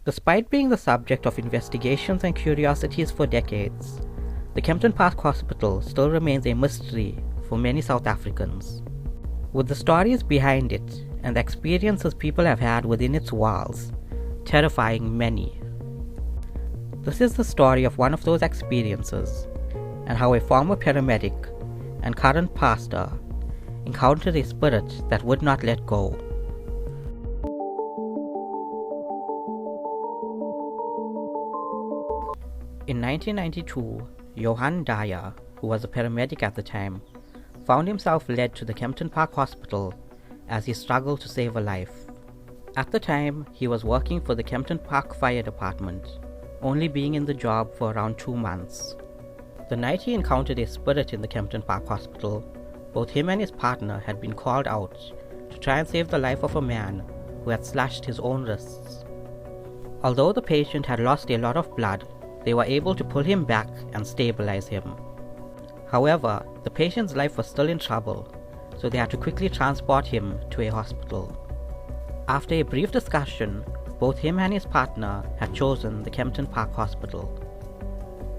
Despite being the subject of investigations and curiosities for decades, the Kempton Park Hospital still remains a mystery for many South Africans. With the stories behind it and the experiences people have had within its walls terrifying many. This is the story of one of those experiences and how a former paramedic and current pastor encountered a spirit that would not let go. In 1992, Johan Dyer, who was a paramedic at the time, found himself led to the Kempton Park Hospital as he struggled to save a life. At the time, he was working for the Kempton Park Fire Department, only being in the job for around 2 months. The night he encountered a spirit in the Kempton Park Hospital, both him and his partner had been called out to try and save the life of a man who had slashed his own wrists. Although the patient had lost a lot of blood, they were able to pull him back and stabilize him. However, the patient's life was still in trouble, so they had to quickly transport him to a hospital. After a brief discussion, both him and his partner had chosen the Kempton Park Hospital.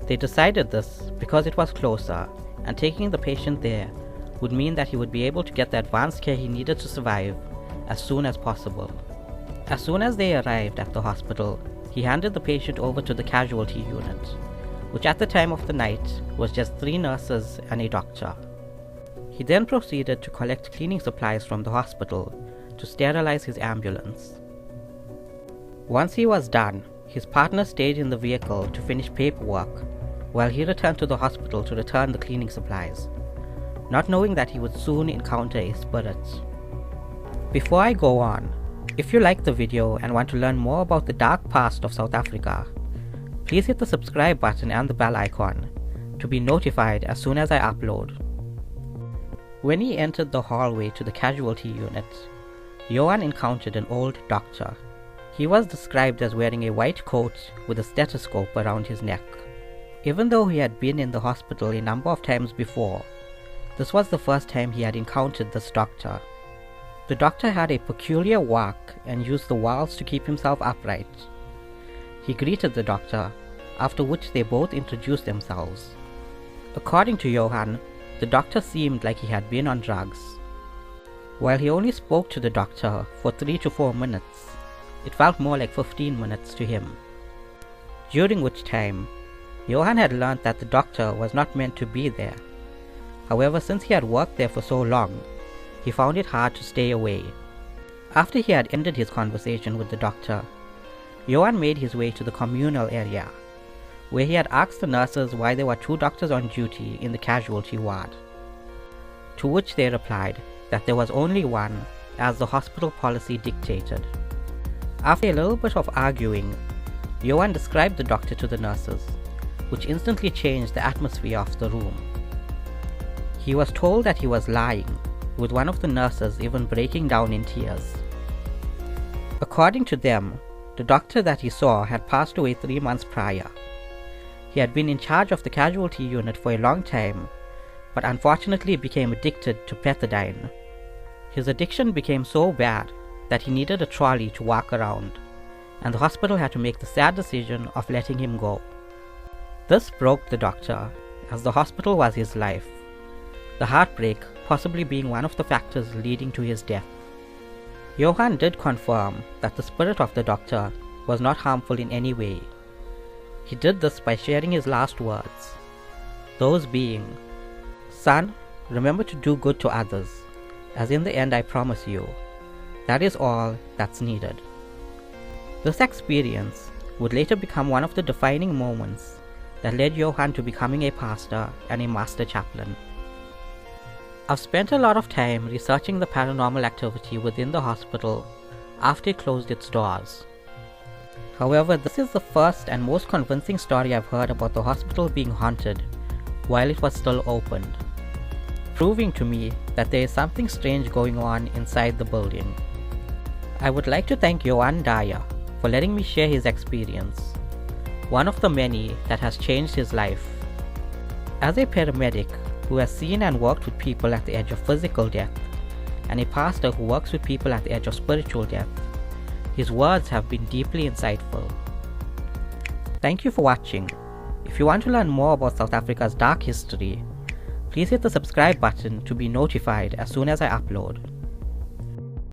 They decided this because it was closer, and taking the patient there would mean that he would be able to get the advanced care he needed to survive as soon as possible. As soon as they arrived at the hospital, he handed the patient over to the casualty unit, which at the time of the night was just 3 nurses and a doctor. He then proceeded to collect cleaning supplies from the hospital to sterilize his ambulance. Once he was done, his partner stayed in the vehicle to finish paperwork while he returned to the hospital to return the cleaning supplies, not knowing that he would soon encounter a spirit. Before I go on, if you like the video and want to learn more about the dark past of South Africa, please hit the subscribe button and the bell icon to be notified as soon as I upload. When he entered the hallway to the casualty unit, Johan encountered an old doctor. He was described as wearing a white coat with a stethoscope around his neck. Even though he had been in the hospital a number of times before, this was the first time he had encountered this doctor. The doctor had a peculiar walk and used the walls to keep himself upright. He greeted the doctor, after which they both introduced themselves. According to Johan, the doctor seemed like he had been on drugs. While he only spoke to the doctor for 3 to 4 minutes, it felt more like 15 minutes to him. During which time, Johan had learned that the doctor was not meant to be there. However, since he had worked there for so long, he found it hard to stay away. After he had ended his conversation with the doctor, Johan made his way to the communal area, where he had asked the nurses why there were 2 doctors on duty in the casualty ward. To which they replied that there was only one, as the hospital policy dictated. After a little bit of arguing, Johan described the doctor to the nurses, which instantly changed the atmosphere of the room. He was told that he was lying, with one of the nurses even breaking down in tears. According to them, the doctor that he saw had passed away 3 months prior. He had been in charge of the casualty unit for a long time, but unfortunately became addicted to pethidine. His addiction became so bad that he needed a trolley to walk around, and the hospital had to make the sad decision of letting him go. This broke the doctor, as the hospital was his life, the heartbreak possibly being one of the factors leading to his death. Johan did confirm that the spirit of the doctor was not harmful in any way. He did this by sharing his last words, those being, "Son, remember to do good to others, as in the end I promise you, that is all that's needed." This experience would later become one of the defining moments that led Johan to becoming a pastor and a master chaplain. I've spent a lot of time researching the paranormal activity within the hospital after it closed its doors. However, this is the first and most convincing story I've heard about the hospital being haunted while it was still opened, proving to me that there is something strange going on inside the building. I would like to thank Johan Dyer for letting me share his experience, one of the many that has changed his life. As a paramedic who has seen and worked with people at the edge of physical death, and a pastor who works with people at the edge of spiritual death, His words have been deeply insightful. Thank you for watching. If you want to learn more about South Africa's dark history, please hit the subscribe button to be notified as soon as I upload.